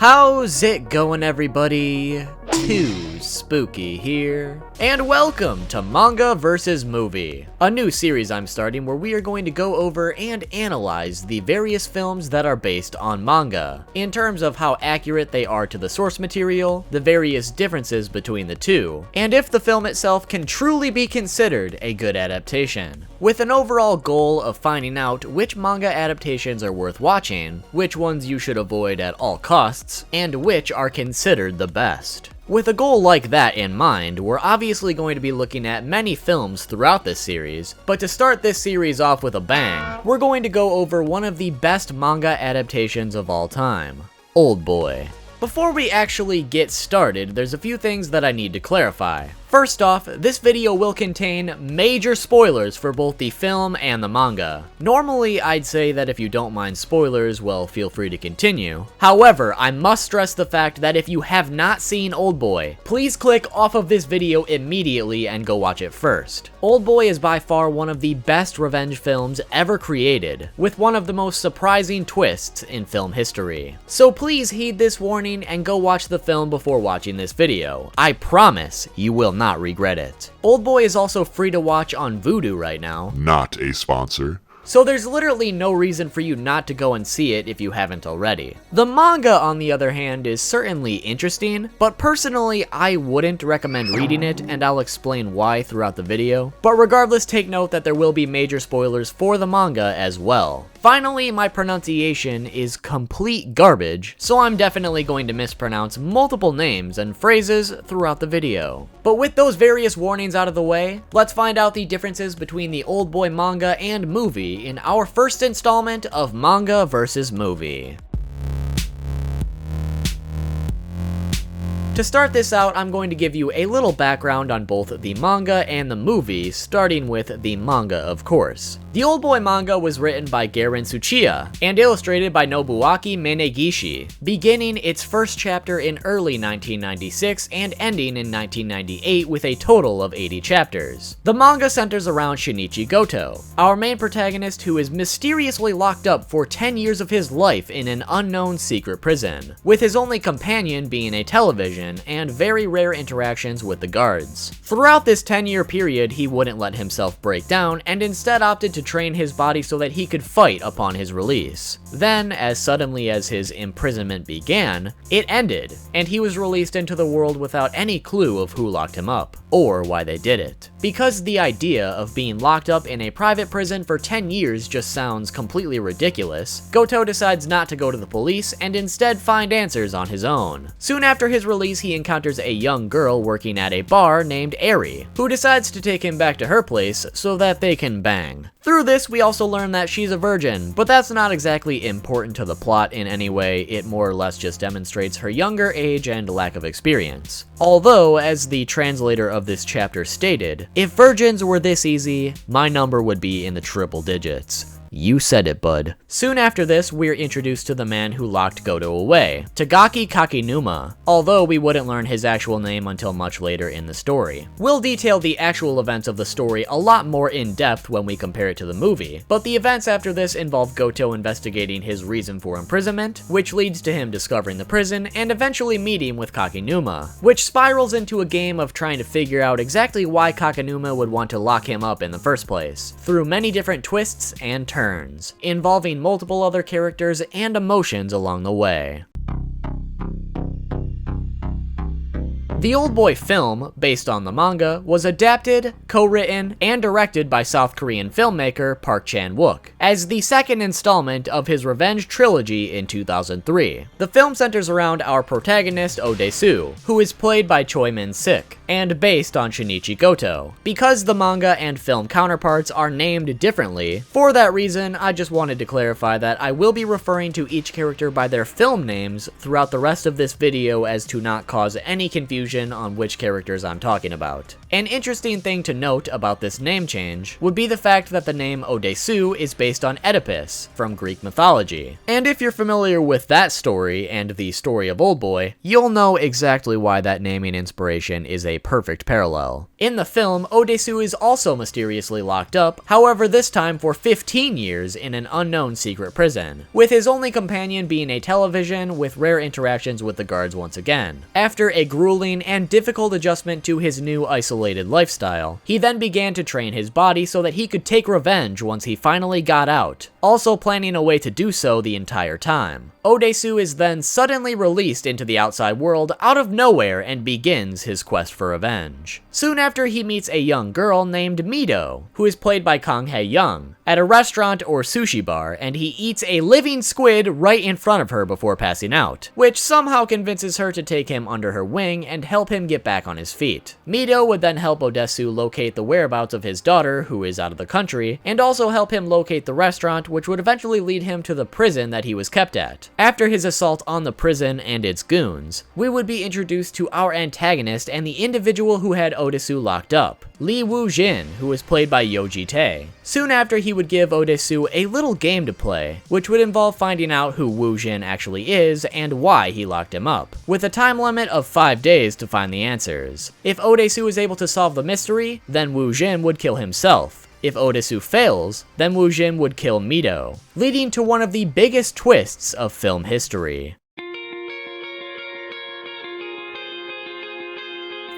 How's it going, everybody? Too Spooky here, and welcome to Manga vs. Movie, a new series I'm starting where we are going to go over and analyze the various films that are based on manga, in terms of how accurate they are to the source material, the various differences between the two, and if the film itself can truly be considered a good adaptation, with an overall goal of finding out which manga adaptations are worth watching, which ones you should avoid at all costs, and which are considered the best. With a goal like that in mind, we're obviously going to be looking at many films throughout this series, but to start this series off with a bang, we're going to go over one of the best manga adaptations of all time, Oldboy. Before we actually get started, there's a few things that I need to clarify. First off, this video will contain major spoilers for both the film and the manga. Normally, I'd say that if you don't mind spoilers, well, feel free to continue. However, I must stress the fact that if you have not seen Oldboy, please click off of this video immediately and go watch it first. Oldboy is by far one of the best revenge films ever created, with one of the most surprising twists in film history. So please heed this warning and go watch the film before watching this video. I promise you will not regret it. Oldboy is also free to watch on Vudu right now. Not a sponsor. So there's literally no reason for you not to go and see it if you haven't already. The manga, on the other hand, is certainly interesting, but personally I wouldn't recommend reading it, and I'll explain why throughout the video. But regardless, take note that there will be major spoilers for the manga as well. Finally, my pronunciation is complete garbage, so I'm definitely going to mispronounce multiple names and phrases throughout the video. But with those various warnings out of the way, let's find out the differences between the Oldboy manga and movie in our first installment of Manga vs. Movie. To start this out, I'm going to give you a little background on both the manga and the movie, starting with the manga, of course. The Oldboy manga was written by Garen Tsuchiya and illustrated by Nobuaki Menegishi, beginning its first chapter in early 1996 and ending in 1998 with a total of 80 chapters. The manga centers around Shinichi Goto, our main protagonist who is mysteriously locked up for 10 years of his life in an unknown secret prison, with his only companion being a television and very rare interactions with the guards. Throughout this 10-year period, he wouldn't let himself break down and instead opted to train his body so that he could fight upon his release. Then, as suddenly as his imprisonment began, it ended, and he was released into the world without any clue of who locked him up, or why they did it. Because the idea of being locked up in a private prison for 10 years just sounds completely ridiculous, Goto decides not to go to the police and instead find answers on his own. Soon after his release, he encounters a young girl working at a bar named Eri, who decides to take him back to her place so that they can bang. Through this, we also learn that she's a virgin, but that's not exactly important to the plot in any way. It more or less just demonstrates her younger age and lack of experience. Although, as the translator of this chapter stated, if virgins were this easy, my number would be in the triple digits. You said it, bud. Soon after this, we're introduced to the man who locked Goto away, Tagaki Kakinuma, although we wouldn't learn his actual name until much later in the story. We'll detail the actual events of the story a lot more in depth when we compare it to the movie, but the events after this involve Goto investigating his reason for imprisonment, which leads to him discovering the prison and eventually meeting with Kakinuma, which spirals into a game of trying to figure out exactly why Kakinuma would want to lock him up in the first place, through many different twists and turns, involving multiple other characters and emotions along the way. The Oldboy film, based on the manga, was adapted, co-written, and directed by South Korean filmmaker Park Chan-wook, as the second installment of his revenge trilogy in 2003. The film centers around our protagonist Odesu, who is played by Choi Min-sik, and based on Shinichi Goto. Because the manga and film counterparts are named differently, for that reason, I just wanted to clarify that I will be referring to each character by their film names throughout the rest of this video as to not cause any confusion confusion on which characters I'm talking about. An interesting thing to note about this name change would be the fact that the name Odesu is based on Oedipus from Greek mythology. And if you're familiar with that story and the story of Oldboy, you'll know exactly why that naming inspiration is a perfect parallel. In the film, Odesu is also mysteriously locked up, however this time for 15 years in an unknown secret prison, with his only companion being a television with rare interactions with the guards once again. After a grueling and difficult adjustment to his new isolated lifestyle, he then began to train his body so that he could take revenge once he finally got out, also planning a way to do so the entire time. Odesu is then suddenly released into the outside world out of nowhere and begins his quest for revenge. Soon after, he meets a young girl named Mido, who is played by Kang Hae-young, at a restaurant or sushi bar, and he eats a living squid right in front of her before passing out, which somehow convinces her to take him under her wing and help him get back on his feet. Mido would then help Odesu locate the whereabouts of his daughter, who is out of the country, and also help him locate the restaurant, which would eventually lead him to the prison that he was kept at. After his assault on the prison and its goons, we would be introduced to our antagonist and the individual who had Odesu locked up, Lee Woo-jin, who was played by Yoji Tae. Soon after, he would give Odesu a little game to play, which would involve finding out who Woo-jin actually is and why he locked him up, with a time limit of 5 days to find the answers. If Odesu is able to solve the mystery, then Woo-jin would kill himself. If Odesu fails, then Woo-jin would kill Mido, leading to one of the biggest twists of film history.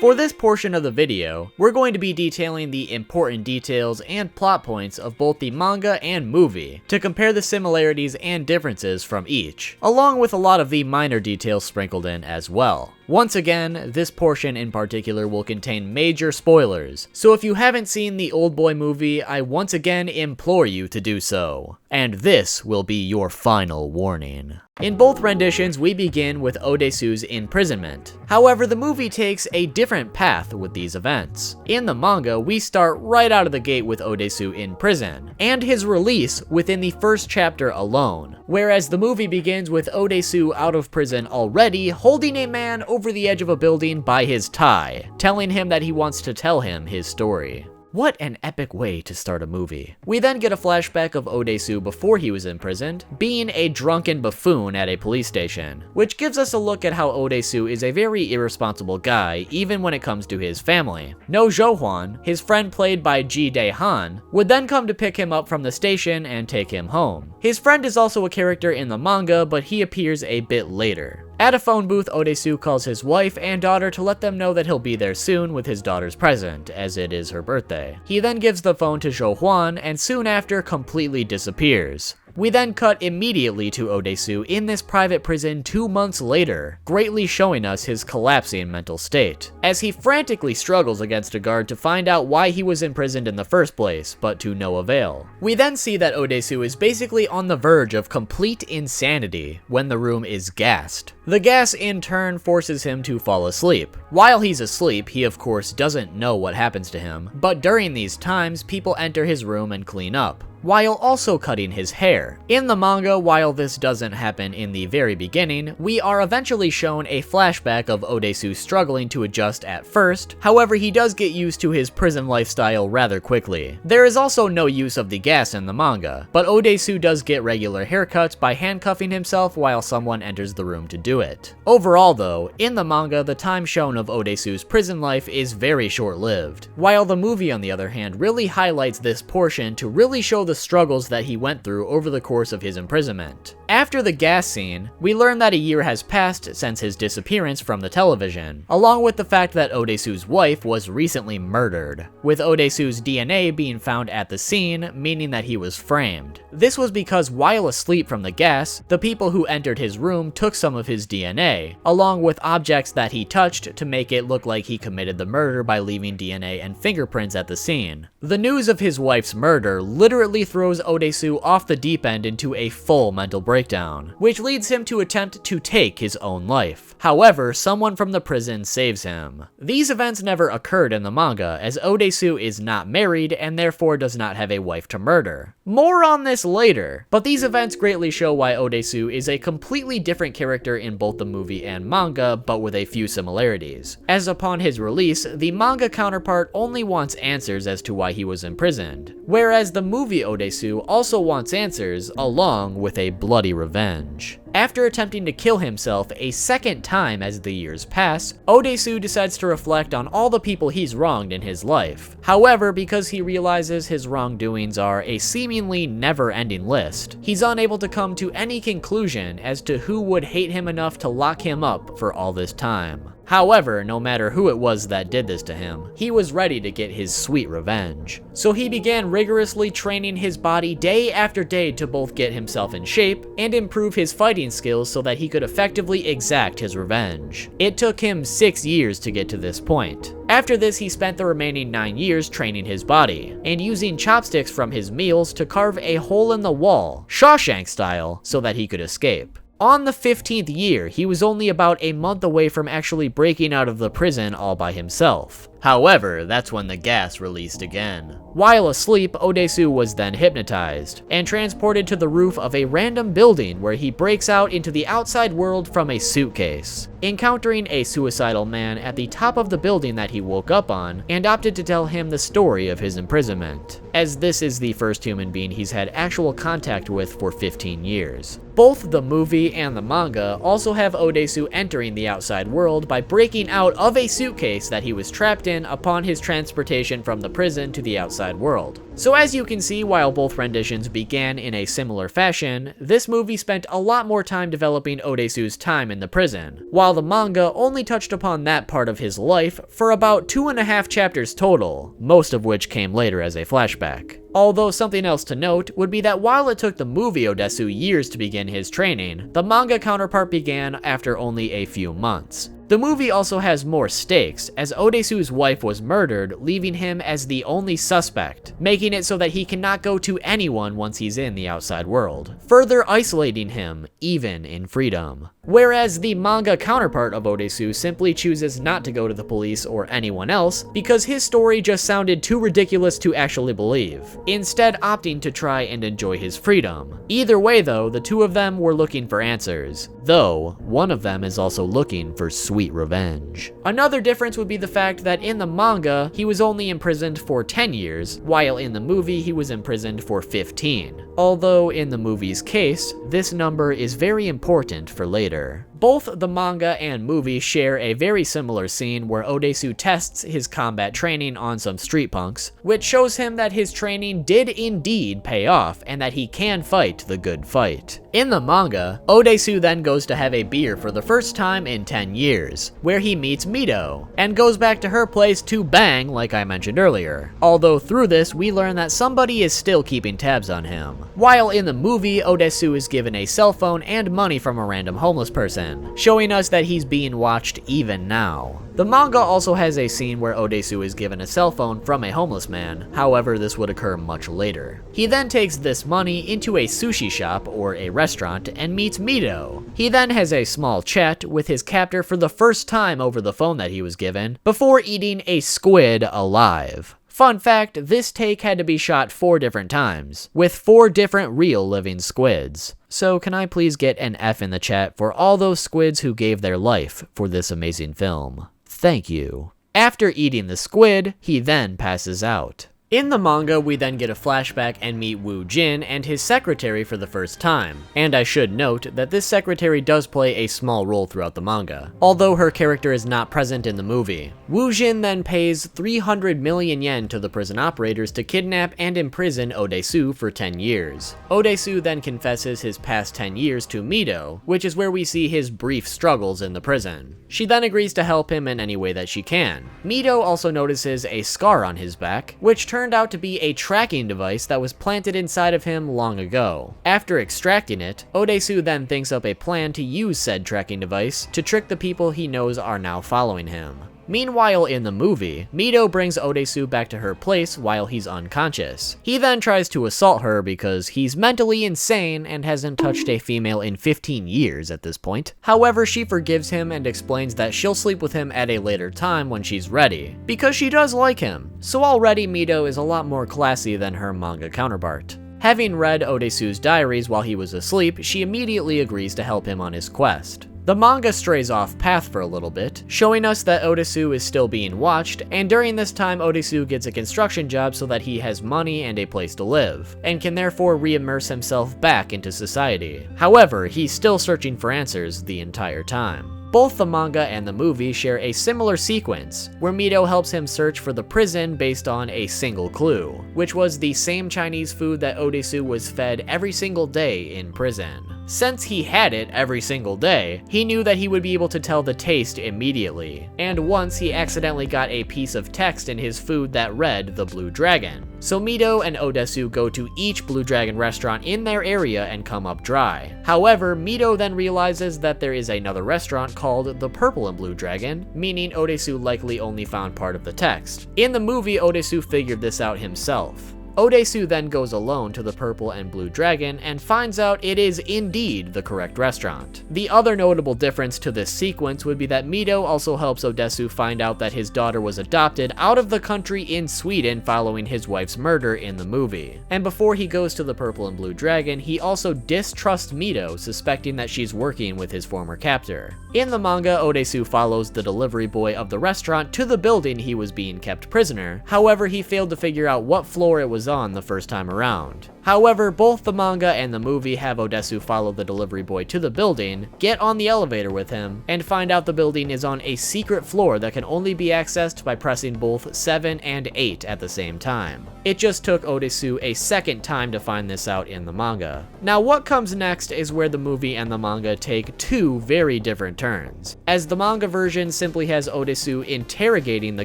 For this portion of the video, we're going to be detailing the important details and plot points of both the manga and movie, to compare the similarities and differences from each, along with a lot of the minor details sprinkled in as well. Once again, this portion in particular will contain major spoilers, so if you haven't seen the Oldboy movie, I once again implore you to do so. And this will be your final warning. In both renditions, we begin with Odesu's imprisonment. However, the movie takes a different path with these events. In the manga, we start right out of the gate with Odesu in prison, and his release within the first chapter alone, whereas the movie begins with Odesu out of prison already, holding a man over the edge of a building by his tie, telling him that he wants to tell him his story. What an epic way to start a movie. We then get a flashback of Odesu before he was imprisoned, being a drunken buffoon at a police station, which gives us a look at how Odesu is a very irresponsible guy, even when it comes to his family. No Jo-hwan, his friend played by Ji Dae-han, would then come to pick him up from the station and take him home. His friend is also a character in the manga, but he appears a bit later. At a phone booth, Odesu calls his wife and daughter to let them know that he'll be there soon with his daughter's present, as it is her birthday. He then gives the phone to Jo-hwan and soon after completely disappears. We then cut immediately to Odesu in this private prison 2 months later, greatly showing us his collapsing mental state, as he frantically struggles against a guard to find out why he was imprisoned in the first place, but to no avail. We then see that Odesu is basically on the verge of complete insanity when the room is gassed. The gas in turn forces him to fall asleep. While he's asleep, he of course doesn't know what happens to him, but during these times, people enter his room and clean up, while also cutting his hair. In the manga, while this doesn't happen in the very beginning, we are eventually shown a flashback of Odesu struggling to adjust at first, however he does get used to his prison lifestyle rather quickly. There is also no use of the gas in the manga, but Odesu does get regular haircuts by handcuffing himself while someone enters the room to do it. Overall though, in the manga, the time shown of Odesu's prison life is very short-lived, while the movie on the other hand really highlights this portion to really show the struggles that he went through over the course of his imprisonment. After the gas scene, we learn that a year has passed since his disappearance from the television, along with the fact that Odesu's wife was recently murdered, with Odesu's DNA being found at the scene, meaning that he was framed. This was because while asleep from the gas, the people who entered his room took some of his DNA, along with objects that he touched to make it look like he committed the murder by leaving DNA and fingerprints at the scene. The news of his wife's murder literally throws Odesu off the deep end into a full mental breakdown. breakdown, which leads him to attempt to take his own life. However, someone from the prison saves him. These events never occurred in the manga, as Odesu is not married and therefore does not have a wife to murder. More on this later, but these events greatly show why Odesu is a completely different character in both the movie and manga, but with a few similarities. As upon his release, the manga counterpart only wants answers as to why he was imprisoned, whereas the movie Odesu also wants answers, along with a bloody revenge. After attempting to kill himself a second time as the years pass, Odesu decides to reflect on all the people he's wronged in his life. However, because he realizes his wrongdoings are a seemingly never-ending list, he's unable to come to any conclusion as to who would hate him enough to lock him up for all this time. However, no matter who it was that did this to him, he was ready to get his sweet revenge. So he began rigorously training his body day after day to both get himself in shape and improve his fighting skills so that he could effectively exact his revenge. It took him 6 years to get to this point. After this, he spent the remaining 9 years training his body, and using chopsticks from his meals to carve a hole in the wall, Shawshank style, so that he could escape. On the 15th year, he was only about a month away from actually breaking out of the prison all by himself. However, that's when the gas released again. While asleep, Odesu was then hypnotized and transported to the roof of a random building where he breaks out into the outside world from a suitcase, encountering a suicidal man at the top of the building that he woke up on and opted to tell him the story of his imprisonment, as this is the first human being he's had actual contact with for 15 years. Both the movie and the manga also have Odesu entering the outside world by breaking out of a suitcase that he was trapped in upon his transportation from the prison to the outside world. So as you can see, while both renditions began in a similar fashion, this movie spent a lot more time developing Odesu's time in the prison, while the manga only touched upon that part of his life for about 2.5 chapters total, most of which came later as a flashback. Although something else to note would be that while it took the movie Odesu years to begin his training, the manga counterpart began after only a few months. The movie also has more stakes, as Odesu's wife was murdered, leaving him as the only suspect, making it so that he cannot go to anyone once he's in the outside world, further isolating him, even in freedom. Whereas the manga counterpart of Odesu simply chooses not to go to the police or anyone else because his story just sounded too ridiculous to actually believe, instead opting to try and enjoy his freedom. Either way though, the two of them were looking for answers, though one of them is also looking for sweet revenge. Another difference would be the fact that in the manga, he was only imprisoned for 10 years, while in the movie he was imprisoned for 15. Although in the movie's case, this number is very important for later. Both the manga and movie share a very similar scene where Odesu tests his combat training on some street punks, which shows him that his training did indeed pay off and that he can fight the good fight. In the manga, Odesu then goes to have a beer for the first time in 10 years, where he meets Mito, and goes back to her place to bang like I mentioned earlier. Although through this, we learn that somebody is still keeping tabs on him. While in the movie, Odesu is given a cell phone and money from a random homeless person, showing us that he's being watched even now. The manga also has a scene where Odesu is given a cell phone from a homeless man, however this would occur much later. He then takes this money into a sushi shop or a restaurant and meets Mito. He then has a small chat with his captor for the first time over the phone that he was given, before eating a squid alive. Fun fact, this take had to be shot 4 different times, with 4 different real living squids. So can I please get an F in the chat for all those squids who gave their life for this amazing film? Thank you. After eating the squid, he then passes out. In the manga, we then get a flashback and meet Woo Jin and his secretary for the first time, and I should note that this secretary does play a small role throughout the manga, although her character is not present in the movie. Woo Jin then pays 300 million yen to the prison operators to kidnap and imprison Odesu for 10 years. Odesu then confesses his past 10 years to Mito, which is where we see his brief struggles in the prison. She then agrees to help him in any way that she can. Mito also notices a scar on his back, which turned out to be a tracking device that was planted inside of him long ago. After extracting it, Odesu then thinks up a plan to use said tracking device to trick the people he knows are now following him. Meanwhile, in the movie, Mito brings Odesu back to her place while he's unconscious. He then tries to assault her because he's mentally insane and hasn't touched a female in 15 years at this point. However, she forgives him and explains that she'll sleep with him at a later time when she's ready, because she does like him. So already Mito is a lot more classy than her manga counterpart. Having read Odesu's diaries while he was asleep, she immediately agrees to help him on his quest. The manga strays off path for a little bit, showing us that Odesu is still being watched, and during this time Odesu gets a construction job so that he has money and a place to live, and can therefore re-immerse himself back into society. However, he's still searching for answers the entire time. Both the manga and the movie share a similar sequence, where Mito helps him search for the prison based on a single clue, which was the same Chinese food that Odesu was fed every single day in prison. Since he had it every single day, he knew that he would be able to tell the taste immediately, and once he accidentally got a piece of text in his food that read the Blue Dragon. So Mito and Odesu go to each Blue Dragon restaurant in their area and come up dry. However, Mito then realizes that there is another restaurant called the Purple and Blue Dragon, meaning Odesu likely only found part of the text. In the movie, Odesu figured this out himself. Odesu then goes alone to the Purple and Blue Dragon and finds out it is indeed the correct restaurant. The other notable difference to this sequence would be that Mito also helps Odesu find out that his daughter was adopted out of the country in Sweden following his wife's murder in the movie. And before he goes to the Purple and Blue Dragon, he also distrusts Mito, suspecting that she's working with his former captor. In the manga, Odesu follows the delivery boy of the restaurant to the building he was being kept prisoner. However, he failed to figure out what floor it was on the first time around. However, both the manga and the movie have Odesu follow the delivery boy to the building, get on the elevator with him, and find out the building is on a secret floor that can only be accessed by pressing both 7 and 8 at the same time. It just took Odesu a second time to find this out in the manga. Now what comes next is where the movie and the manga take two very different turns, as the manga version simply has Odesu interrogating the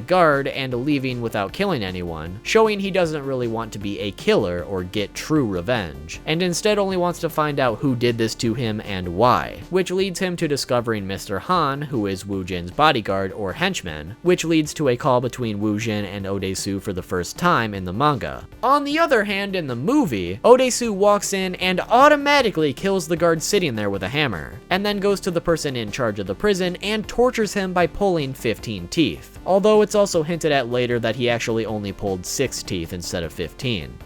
guard and leaving without killing anyone, showing he doesn't really want to be a killer or get true revenge, and instead only wants to find out who did this to him and why, which leads him to discovering Mr. Han, who is Wu Jin's bodyguard or henchman, which leads to a call between Wu Jin and Odesu for the first time in the manga. On the other hand, in the movie, Odesu walks in and automatically kills the guard sitting there with a hammer, and then goes to the person in charge of the prison and tortures him by pulling 15 teeth, although it's also hinted at later that he actually only pulled 6 teeth instead of 15.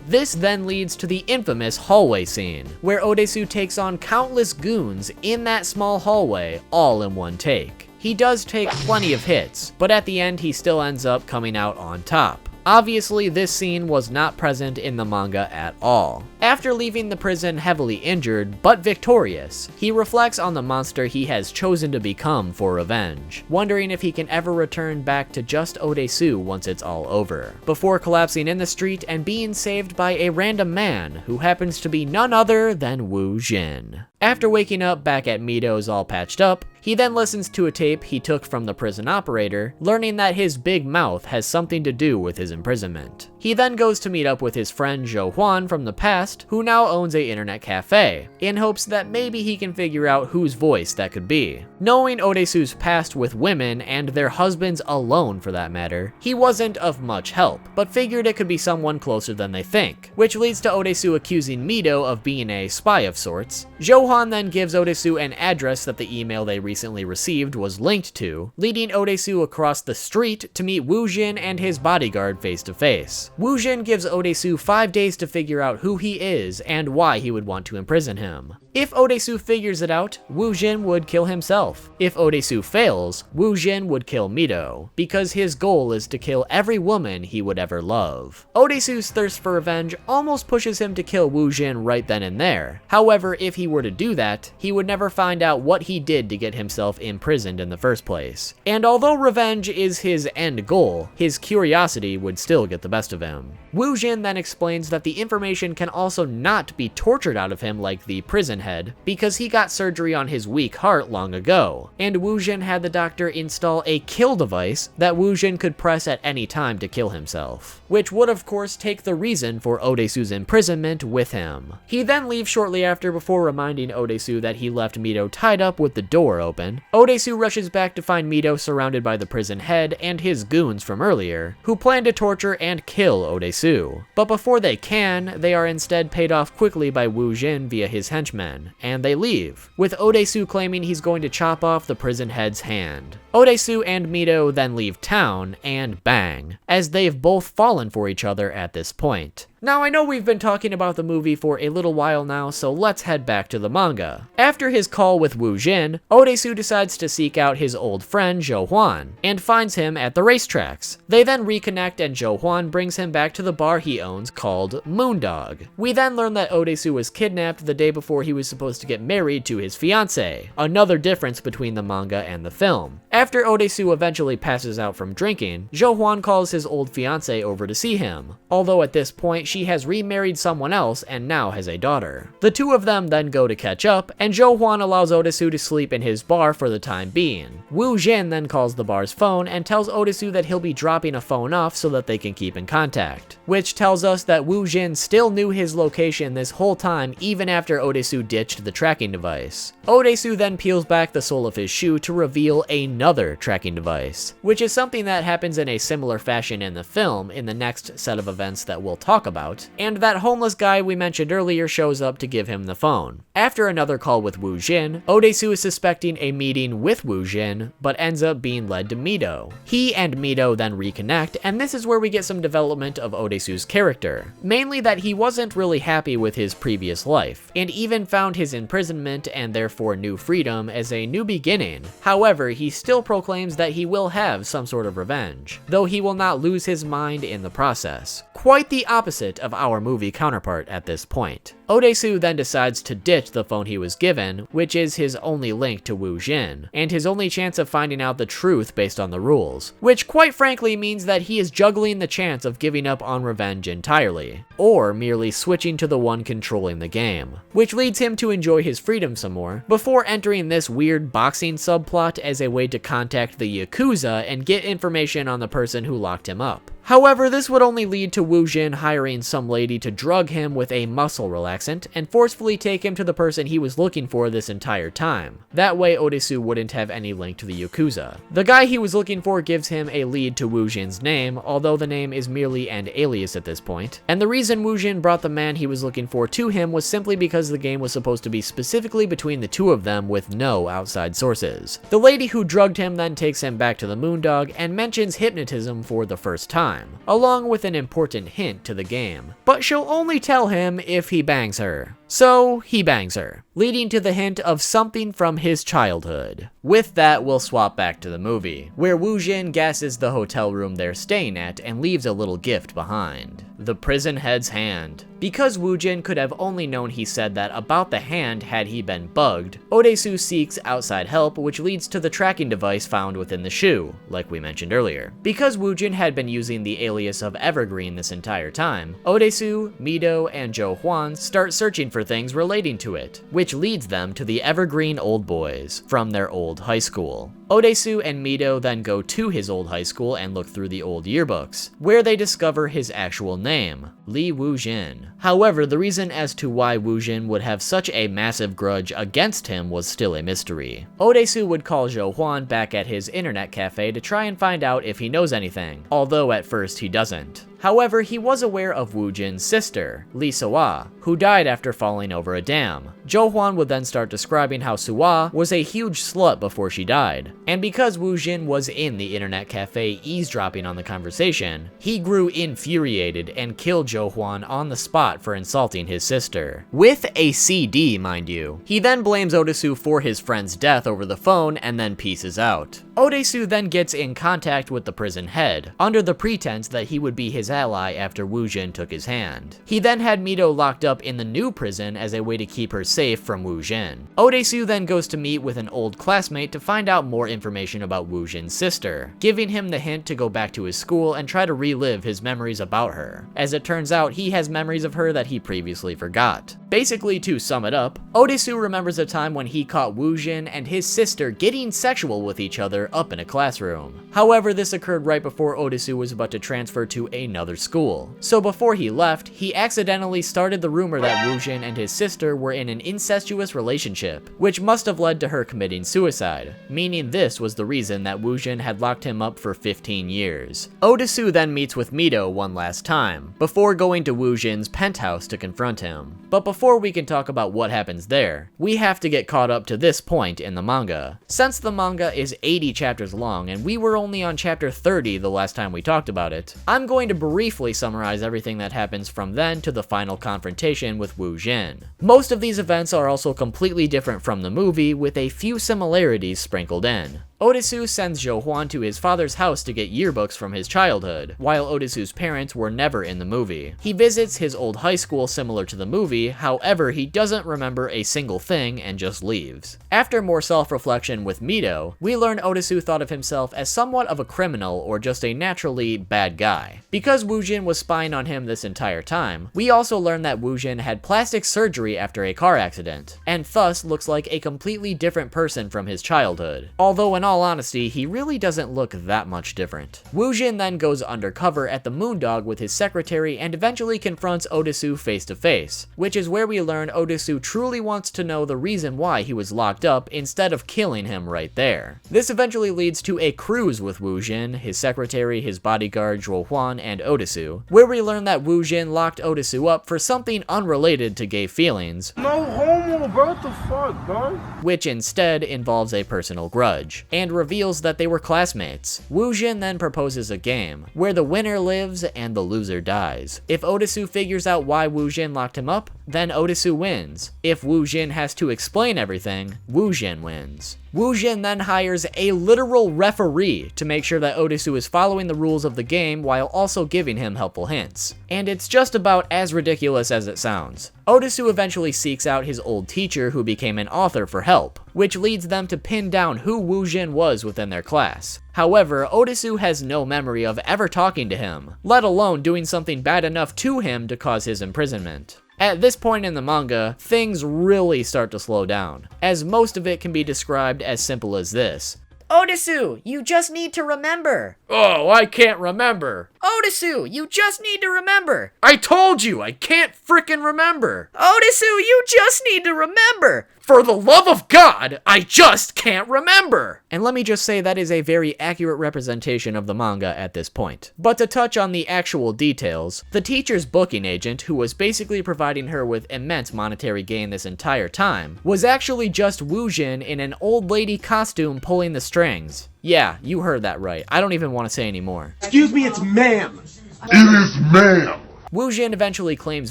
This then leads to the infamous hallway scene, where Odesu takes on countless goons in that small hallway, all in one take. He does take plenty of hits, but at the end he still ends up coming out on top. Obviously, this scene was not present in the manga at all. After leaving the prison heavily injured, but victorious, he reflects on the monster he has chosen to become for revenge, wondering if he can ever return back to just Odesu once it's all over, before collapsing in the street and being saved by a random man who happens to be none other than Wu Jin. After waking up back at Mito's all patched up, he then listens to a tape he took from the prison operator, learning that his big mouth has something to do with his imprisonment. He then goes to meet up with his friend Zhou Huan from the past, who now owns an internet cafe, in hopes that maybe he can figure out whose voice that could be. Knowing Odesu's past with women, and their husbands alone for that matter, he wasn't of much help, but figured it could be someone closer than they think, which leads to Odesu accusing Mito of being a spy of sorts. Zhou Huan then gives Odesu an address that the email they recently received was linked to, leading Odesu across the street to meet Wu Jin and his bodyguard face to face. Wu Jin gives Odesu 5 days to figure out who he is and why he would want to imprison him. If Odesu figures it out, Wu Jin would kill himself. If Odesu fails, Wu Jin would kill Mito, because his goal is to kill every woman he would ever love. Odesu's thirst for revenge almost pushes him to kill Wu Jin right then and there. However, if he were to do that, he would never find out what he did to get himself imprisoned in the first place. And although revenge is his end goal, his curiosity would still get the best of him. Wu Jin then explains that the information can also not be tortured out of him like the prison head because he got surgery on his weak heart long ago, and Wujin had the doctor install a kill device that Wujin could press at any time to kill himself, which would of course take the reason for Odesu's imprisonment with him. He then leaves shortly after before reminding Odesu that he left Mito tied up with the door open. Odesu rushes back to find Mito surrounded by the prison head and his goons from earlier, who plan to torture and kill Odesu. But before they can, they are instead paid off quickly by Wujin via his henchmen, and they leave, with Odesu claiming he's going to chop off the prison head's hand. Odesu and Mito then leave town, and bang, as they've both fallen for each other at this point. Now, I know we've been talking about the movie for a little while now, so let's head back to the manga. After his call with Wujin, Odesu decides to seek out his old friend Zhou Huan, and finds him at the racetracks. They then reconnect and Zhou Huan brings him back to the bar he owns called Moondog. We then learn that Odesu was kidnapped the day before he was supposed to get married to his fiancée, another difference between the manga and the film. After Odesu eventually passes out from drinking, Zhou Huan calls his old fiancée over to see him, although at this point she has remarried someone else and now has a daughter. The two of them then go to catch up, and Zhou Huan allows Odesu to sleep in his bar for the time being. Wu Jin then calls the bar's phone and tells Odesu that he'll be dropping a phone off so that they can keep in contact, which tells us that Wu Jin still knew his location this whole time even after Odesu ditched the tracking device. Odesu then peels back the sole of his shoe to reveal another tracking device, which is something that happens in a similar fashion in the film in the next set of events that we'll talk about, and that homeless guy we mentioned earlier shows up to give him the phone. After another call with Wu Jin, Odesu is suspecting a meeting with Wu Jin, but ends up being led to Mito. He and Mito then reconnect, and this is where we get some development of Odesu's character, mainly that he wasn't really happy with his previous life, and even found his imprisonment and therefore new freedom as a new beginning. However, he still proclaims that he will have some sort of revenge, though he will not lose his mind in the process. Quite the opposite of our movie counterpart at this point. Odesu then decides to ditch the phone he was given, which is his only link to Wu Jin, and his only chance of finding out the truth based on the rules, which quite frankly means that he is juggling the chance of giving up on revenge entirely, or merely switching to the one controlling the game, which leads him to enjoy his freedom some more, before entering this weird boxing subplot as a way to contact the Yakuza and get information on the person who locked him up. However, this would only lead to Wu Jin hiring some lady to drug him with a muscle relaxant and forcefully take him to the person he was looking for this entire time. That way Odesu wouldn't have any link to the Yakuza. The guy he was looking for gives him a lead to Wu Jin's name, although the name is merely an alias at this point. And the reason Wu Jin brought the man he was looking for to him was simply because the game was supposed to be specifically between the two of them with no outside sources. The lady who drugged him then takes him back to the Moondog and mentions hypnotism for the first time, along with an important hint to the game. But she'll only tell him if he bangs her. So he bangs her, leading to the hint of something from his childhood. With that, we'll swap back to the movie, where Wu Jin gasses the hotel room they're staying at and leaves a little gift behind. The prison head's hand. Because Wu Jin could have only known he said that about the hand had he been bugged, Odesu seeks outside help, which leads to the tracking device found within the shoe, like we mentioned earlier. Because Wu Jin had been using the alias of Evergreen this entire time, Odesu, Mito, and Zhou Huan start searching for things relating to it, which leads them to the Evergreen Oldboys from their old high school. Odesu and Mito then go to his old high school and look through the old yearbooks, where they discover his actual name, Li Wu Jin. However, the reason as to why Wu Jin would have such a massive grudge against him was still a mystery. Odesu would call Zhou Huan back at his internet cafe to try and find out if he knows anything, although at first he doesn't. However, he was aware of Wu Jin's sister, Li Suwa, who died after falling over a dam. Zhou Huan would then start describing how Suwa was a huge slut before she died, and because Wu Jin was in the internet cafe eavesdropping on the conversation, he grew infuriated and killed Zhou Huan on the spot for insulting his sister. With a CD, mind you. He then blames Odesu for his friend's death over the phone and then pieces out. Odesu then gets in contact with the prison head, under the pretense that he would be his ally after Wu Jin took his hand. He then had Mito locked up in the new prison as a way to keep her safe from Wu Jin. Odesu then goes to meet with an old classmate to find out more information about Wu Jin's sister, giving him the hint to go back to his school and try to relive his memories about her. As it turns out, he has memories of her that he previously forgot. Basically, to sum it up, Odesu remembers a time when he caught Woojin and his sister getting sexual with each other up in a classroom. However, this occurred right before Odesu was about to transfer to another school. So before he left, he accidentally started the rumor that Woojin and his sister were in an incestuous relationship, which must have led to her committing suicide, meaning this was the reason that Woojin had locked him up for 15 years. Odesu then meets with Mito one last time, before going to Woojin's penthouse to confront him. But before we can talk about what happens there, we have to get caught up to this point in the manga. Since the manga is 80 chapters long and we were only on chapter 30 the last time we talked about it, I'm going to briefly summarize everything that happens from then to the final confrontation with Woojin. Most of these events are also completely different from the movie, with a few similarities sprinkled in. Odesu sends Zhou to his father's house to get yearbooks from his childhood, while Odesu's parents were never in the movie. He visits his old high school similar to the movie, however he doesn't remember a single thing and just leaves. After more self-reflection with Mito, we learn Odesu thought of himself as somewhat of a criminal or just a naturally bad guy. Because Woojin was spying on him this entire time, we also learn that Woojin had plastic surgery after a car accident, and thus looks like a completely different person from his childhood. Although in all honesty, he really doesn't look that much different. Woojin then goes undercover at the Moondog with his secretary and eventually confronts Odesu face to face, which is where we learn Odesu truly wants to know the reason why he was locked up instead of killing him right there. This eventually leads to a cruise with Woojin, his secretary, his bodyguard Zhou and Odesu, where we learn that Woojin locked Odesu up for something unrelated to gay feelings. No homo, bro. What the fuck, bro? Which instead involves a personal grudge, and reveals that they were classmates. Woojin then proposes a game, where the winner lives and the loser dies. If Odesu figures out why Woojin locked him up, then Odesu wins. If Woojin has to explain everything, Woojin wins. Woojin then hires a literal referee to make sure that Odesu is following the rules of the game while also giving him helpful hints. And it's just about as ridiculous as it sounds. Odesu eventually seeks out his old teacher who became an author for help, which leads them to pin down who Woojin was within their class. However, Odesu has no memory of ever talking to him, let alone doing something bad enough to him to cause his imprisonment. At this point in the manga, things really start to slow down, as most of it can be described as simple as this. Odesu, you just need to remember. Oh, I can't remember. Odesu, you just need to remember. I told you, I can't frickin' remember. Odesu, you just need to remember. For the love of God, I just can't remember! And let me just say that is a very accurate representation of the manga at this point. But to touch on the actual details, the teacher's booking agent, who was basically providing her with immense monetary gain this entire time, was actually just Woojin in an old lady costume pulling the strings. Yeah, you heard that right. I don't even want to say any more. Excuse me, it's ma'am. It is ma'am. Woojin eventually claims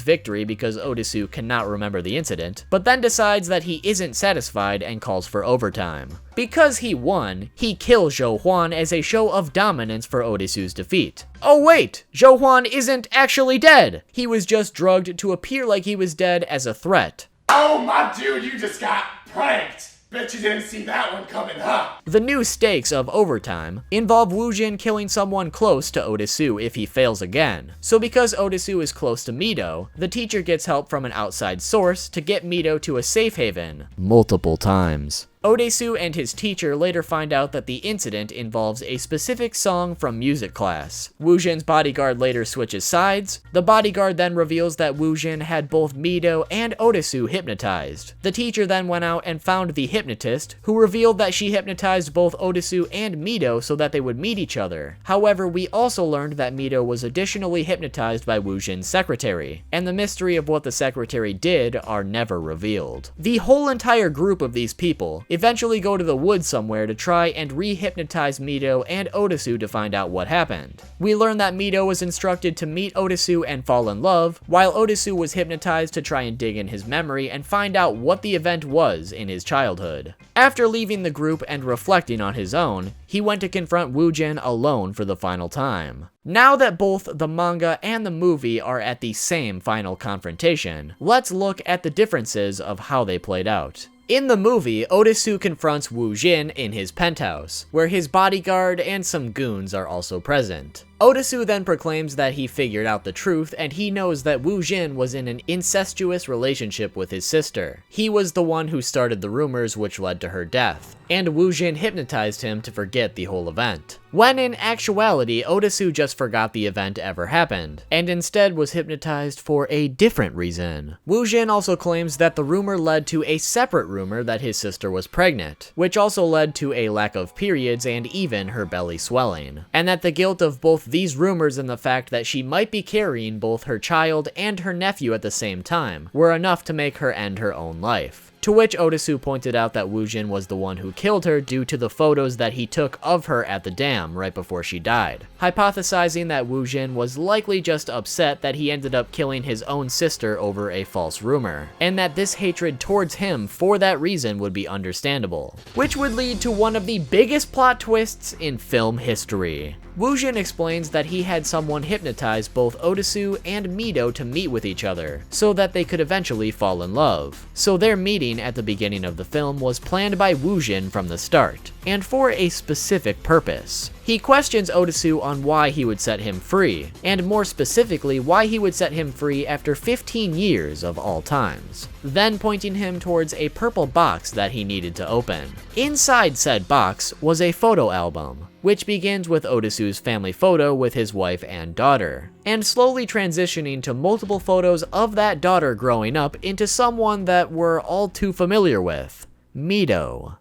victory because Odesu cannot remember the incident, but then decides that he isn't satisfied and calls for overtime. Because he won, he kills Zhou as a show of dominance for Odesu's defeat. Oh wait, Zhou isn't actually dead! He was just drugged to appear like he was dead as a threat. Oh my dude, you just got pranked! Bet you didn't see that one coming, huh? The new stakes of overtime involve Woojin killing someone close to Odesu if he fails again. So because Odesu is close to Mito, the teacher gets help from an outside source to get Mito to a safe haven multiple times. Odesu and his teacher later find out that the incident involves a specific song from music class. Woojin's bodyguard later switches sides. The bodyguard then reveals that Woojin had both Mito and Odesu hypnotized. The teacher then went out and found the hypnotist, who revealed that she hypnotized both Odesu and Mito so that they would meet each other. However, we also learned that Mito was additionally hypnotized by Woojin's secretary, and the mystery of what the secretary did are never revealed. The whole entire group of these people eventually go to the woods somewhere to try and re-hypnotize Mito and Odesu to find out what happened. We learn that Mito was instructed to meet Odesu and fall in love, while Odesu was hypnotized to try and dig in his memory and find out what the event was in his childhood. After leaving the group and reflecting on his own, he went to confront Woojin alone for the final time. Now that both the manga and the movie are at the same final confrontation, let's look at the differences of how they played out. In the movie, Odesu confronts Woojin in his penthouse, where his bodyguard and some goons are also present. Odesu then proclaims that he figured out the truth and he knows that Wu Jin was in an incestuous relationship with his sister. He was the one who started the rumors which led to her death, and Wu Jin hypnotized him to forget the whole event. When in actuality, Odesu just forgot the event ever happened, and instead was hypnotized for a different reason. Wu Jin also claims that the rumor led to a separate rumor that his sister was pregnant, which also led to a lack of periods and even her belly swelling, and that the guilt of both these rumors and the fact that she might be carrying both her child and her nephew at the same time were enough to make her end her own life. To which Odesu pointed out that Wu Jin was the one who killed her due to the photos that he took of her at the dam right before she died, hypothesizing that Wu Jin was likely just upset that he ended up killing his own sister over a false rumor, and that this hatred towards him for that reason would be understandable, which would lead to one of the biggest plot twists in film history. Wu Jin explains that he had someone hypnotize both Odesu and Mido to meet with each other, so that they could eventually fall in love. So their meeting at the beginning of the film was planned by Wu Jin from the start, and for a specific purpose. He questions Odesu on why he would set him free, and more specifically why he would set him free after 15 years of all times, then pointing him towards a purple box that he needed to open. Inside said box was a photo album, which begins with Odesu's family photo with his wife and daughter, and slowly transitioning to multiple photos of that daughter growing up into someone that we're all too familiar with, Mido.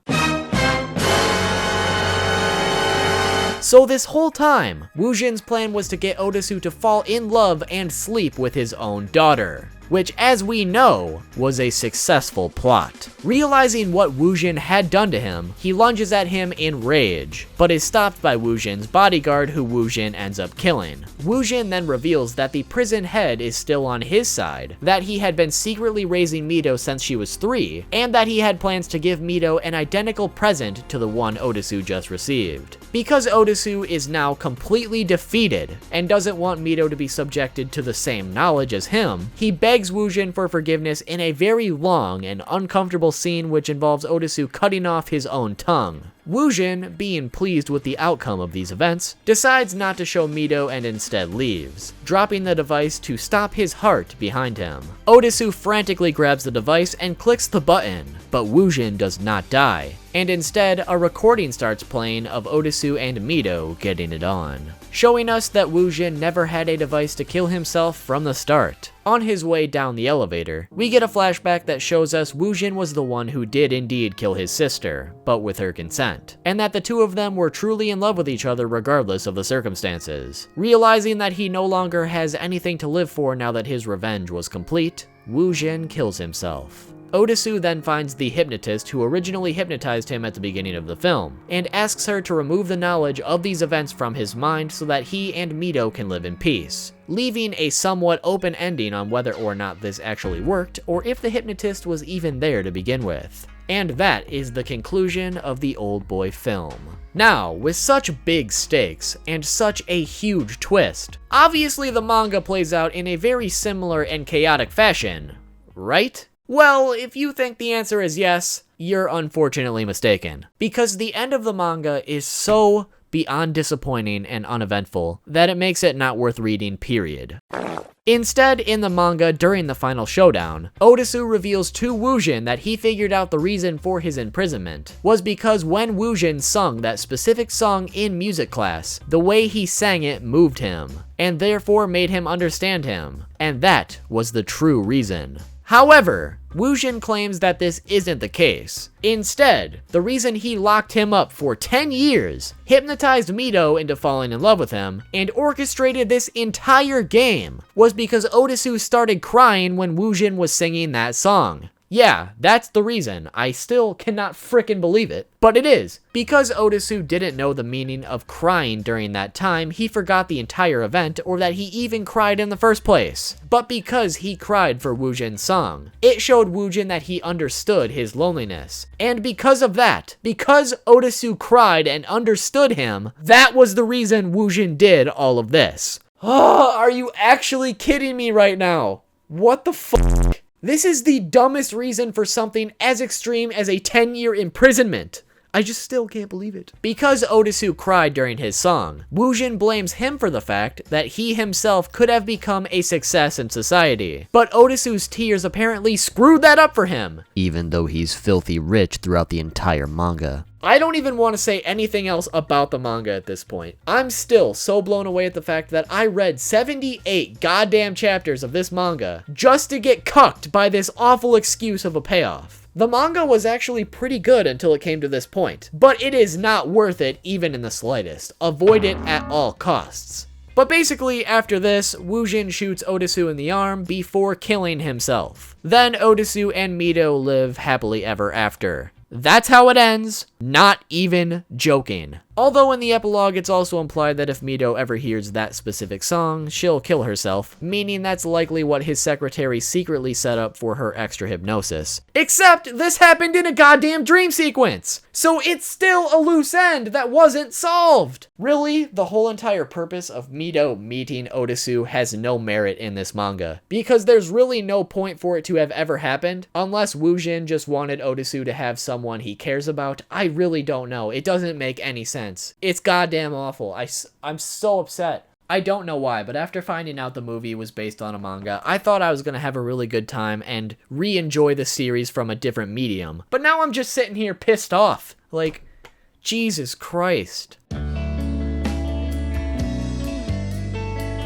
So this whole time, Wu Jin's plan was to get Odesu to fall in love and sleep with his own daughter, which, as we know, was a successful plot. Realizing what Wu Jin had done to him, he lunges at him in rage, but is stopped by Wu Jin's bodyguard, who Wu Jin ends up killing. Wu Jin then reveals that the prison head is still on his side, that he had been secretly raising Mido since she was 3, and that he had plans to give Mido an identical present to the one Odesu just received. Because Odesu is now completely defeated and doesn't want Mido to be subjected to the same knowledge as him, he begs Wu Jin for forgiveness in a very long and uncomfortable scene which involves Odesu cutting off his own tongue. Wu Jin, being pleased with the outcome of these events, decides not to show Mido and instead leaves, dropping the device to stop his heart behind him. Odesu frantically grabs the device and clicks the button, but Wu Jin does not die, and instead a recording starts playing of Odesu and Mido getting it on, showing us that Wu Jin never had a device to kill himself from the start. On his way down the elevator, we get a flashback that shows us Wu Jin was the one who did indeed kill his sister, but with her consent, and that the two of them were truly in love with each other regardless of the circumstances. Realizing that he no longer has anything to live for now that his revenge was complete, Wu Jin kills himself. Odesu then finds the hypnotist who originally hypnotized him at the beginning of the film, and asks her to remove the knowledge of these events from his mind so that he and Mido can live in peace, leaving a somewhat open ending on whether or not this actually worked, or if the hypnotist was even there to begin with. And that is the conclusion of the Oldboy film. Now, with such big stakes, and such a huge twist, obviously the manga plays out in a very similar and chaotic fashion, right? Well, if you think the answer is yes, you're unfortunately mistaken, because the end of the manga is so beyond disappointing and uneventful that it makes it not worth reading, period. Instead, in the manga, during the final showdown, Odesu reveals to Wu Jin that he figured out the reason for his imprisonment was because when Wu Jin sung that specific song in music class, the way he sang it moved him, and therefore made him understand him, and that was the true reason. However, Wu Jin claims that this isn't the case. Instead, the reason he locked him up for 10 years, hypnotized Mido into falling in love with him, and orchestrated this entire game was because Odesu started crying when Wu Jin was singing that song. Yeah, that's the reason. I still cannot frickin' believe it, but it is. Because Odesu didn't know the meaning of crying during that time, he forgot the entire event or that he even cried in the first place. But because he cried for Wu Jin's song, it showed Wu Jin that he understood his loneliness. And because of that, because Odesu cried and understood him, that was the reason Wu Jin did all of this. Oh, are you actually kidding me right now? What the fuck? This is the dumbest reason for something as extreme as a 10-year imprisonment. I just still can't believe it. Because Otisu cried during his song, Woojin blames him for the fact that he himself could have become a success in society. But Otisu's tears apparently screwed that up for him, even though he's filthy rich throughout the entire manga. I don't even want to say anything else about the manga at this point. I'm still so blown away at the fact that I read 78 goddamn chapters of this manga just to get cucked by this awful excuse of a payoff. The manga was actually pretty good until it came to this point, but it is not worth it even in the slightest. Avoid it at all costs. But basically, after this, Woojin shoots Otisu in the arm before killing himself. Then Otisu and Mito live happily ever after. That's how it ends, not even joking. Although in the epilogue, it's also implied that if Mito ever hears that specific song, she'll kill herself, meaning that's likely what his secretary secretly set up for her extra hypnosis. Except this happened in a goddamn dream sequence, so it's still a loose end that wasn't solved. Really, the whole entire purpose of Mito meeting Otisu has no merit in this manga, because there's really no point for it to have ever happened, unless Woojin just wanted Otisu to have someone he cares about. I really don't know. It doesn't make any sense. It's goddamn awful. I'm so upset. I don't know why, but after finding out the movie was based on a manga, I thought I was going to have a really good time and re-enjoy the series from a different medium. But now I'm just sitting here pissed off. Like, Jesus Christ.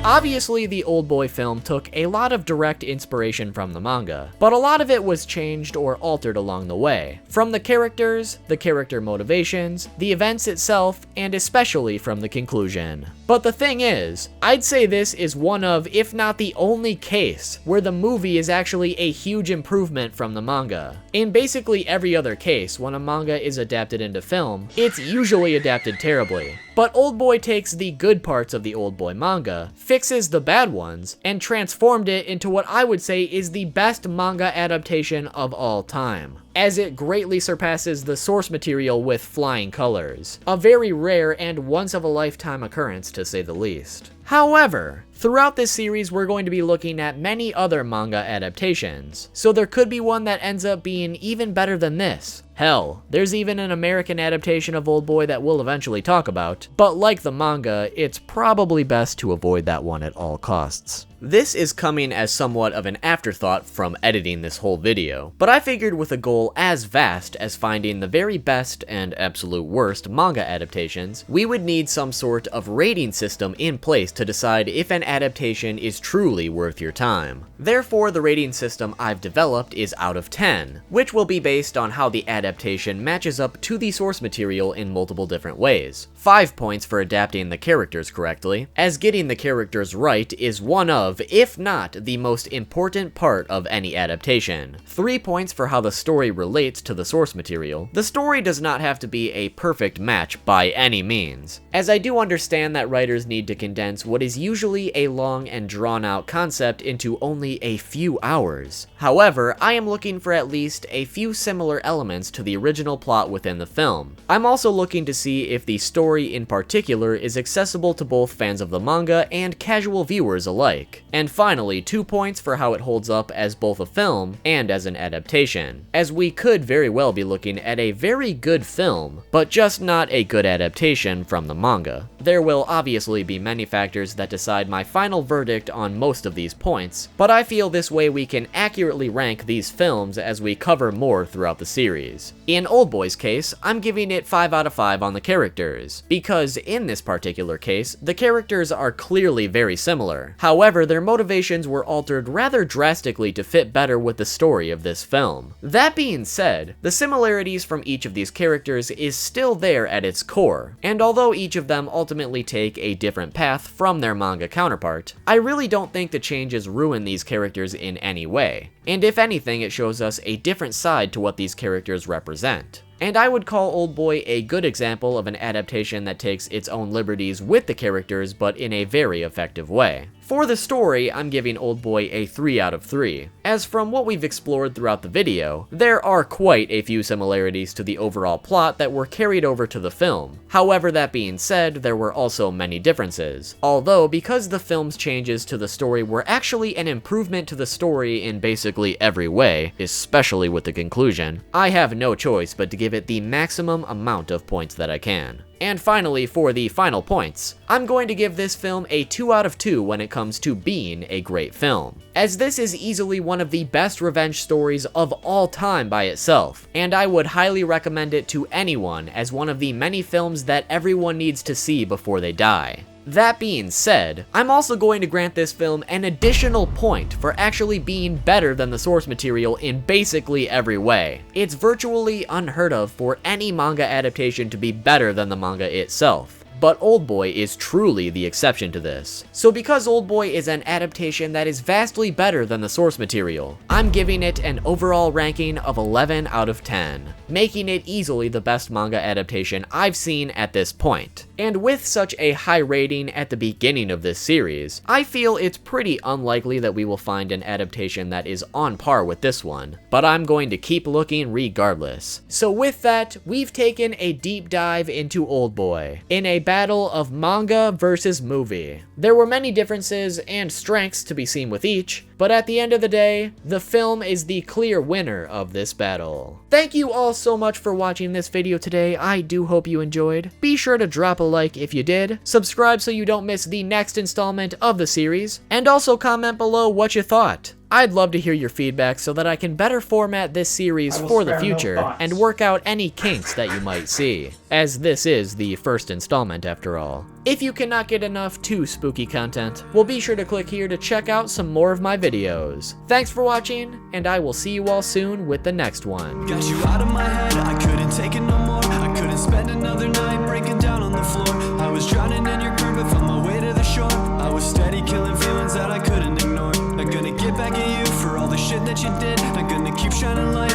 Obviously, the Oldboy film took a lot of direct inspiration from the manga, but a lot of it was changed or altered along the way. From the characters, the character motivations, the events itself, and especially from the conclusion. But the thing is, I'd say this is one of, if not the only case, where the movie is actually a huge improvement from the manga. In basically every other case, when a manga is adapted into film, it's usually adapted terribly. But Oldboy takes the good parts of the Oldboy manga, fixes the bad ones, and transformed it into what I would say is the best manga adaptation of all time, as it greatly surpasses the source material with flying colors. A very rare and once-of-a-lifetime occurrence, to say the least. However, throughout this series, we're going to be looking at many other manga adaptations, so there could be one that ends up being even better than this. Hell, there's even an American adaptation of Oldboy that we'll eventually talk about, but like the manga, it's probably best to avoid that one at all costs. This is coming as somewhat of an afterthought from editing this whole video, but I figured with a goal as vast as finding the very best and absolute worst manga adaptations, we would need some sort of rating system in place to decide if an adaptation is truly worth your time. Therefore, the rating system I've developed is out of 10, which will be based on how the adaptation matches up to the source material in multiple different ways. 5 points for adapting the characters correctly, as getting the characters right is one of, if not the most important part of any adaptation. 3 points for how the story relates to the source material. The story does not have to be a perfect match by any means, as I do understand that writers need to condense what is usually a long and drawn out concept into only a few hours. However, I am looking for at least a few similar elements to the original plot within the film. I'm also looking to see if the story in particular is accessible to both fans of the manga and casual viewers alike. And finally, 2 points for how it holds up as both a film and as an adaptation, as we could very well be looking at a very good film, but just not a good adaptation from the manga. There will obviously be many factors that decide my final verdict on most of these points, but I feel this way we can accurately rank these films as we cover more throughout the series. In Oldboy's case, I'm giving it 5 out of 5 on the characters, because in this particular case, the characters are clearly very similar. However, their motivations were altered rather drastically to fit better with the story of this film. That being said, the similarities from each of these characters is still there at its core, and although each of them ultimately take a different path from their manga counterpart, I really don't think the changes ruin these characters in any way. And if anything, it shows us a different side to what these characters represent. And I would call Oldboy a good example of an adaptation that takes its own liberties with the characters, but in a very effective way. For the story, I'm giving Oldboy a 3 out of 3. As from what we've explored throughout the video, there are quite a few similarities to the overall plot that were carried over to the film. However, that being said, there were also many differences. Although, because the film's changes to the story were actually an improvement to the story in basically every way, especially with the conclusion, I have no choice but to give it the maximum amount of points that I can. And finally, for the final points, I'm going to give this film a 2 out of 2 when it comes to being a great film, as this is easily one of the best revenge stories of all time by itself, and I would highly recommend it to anyone as one of the many films that everyone needs to see before they die. That being said, I'm also going to grant this film an additional point for actually being better than the source material in basically every way. It's virtually unheard of for any manga adaptation to be better than the manga itself. But Oldboy is truly the exception to this. So because Oldboy is an adaptation that is vastly better than the source material, I'm giving it an overall ranking of 11 out of 10, making it easily the best manga adaptation I've seen at this point. And with such a high rating at the beginning of this series, I feel it's pretty unlikely that we will find an adaptation that is on par with this one, but I'm going to keep looking regardless. So with that, we've taken a deep dive into Oldboy, in a battle of manga versus movie. There were many differences and strengths to be seen with each, but at the end of the day, the film is the clear winner of this battle. Thank you all so much for watching this video today. I do hope you enjoyed. Be sure to drop a like if you did, subscribe so you don't miss the next installment of the series, and also comment below what you thought. I'd love to hear your feedback so that I can better format this series for the future and work out any kinks that you might see, as this is the first installment after all. If you cannot get enough too spooky content, well, be sure to click here to check out some more of my videos. Thanks for watching, and I will see you all soon with the next one. Got you out of my head, I couldn't take it no more. I couldn't spend another night breaking down on the floor. I was drowning in your groove, I found my way to the shore. I was steady killing feelings that I couldn't ignore. I'm gonna get back at you for all the shit that you did. I'm gonna keep shining light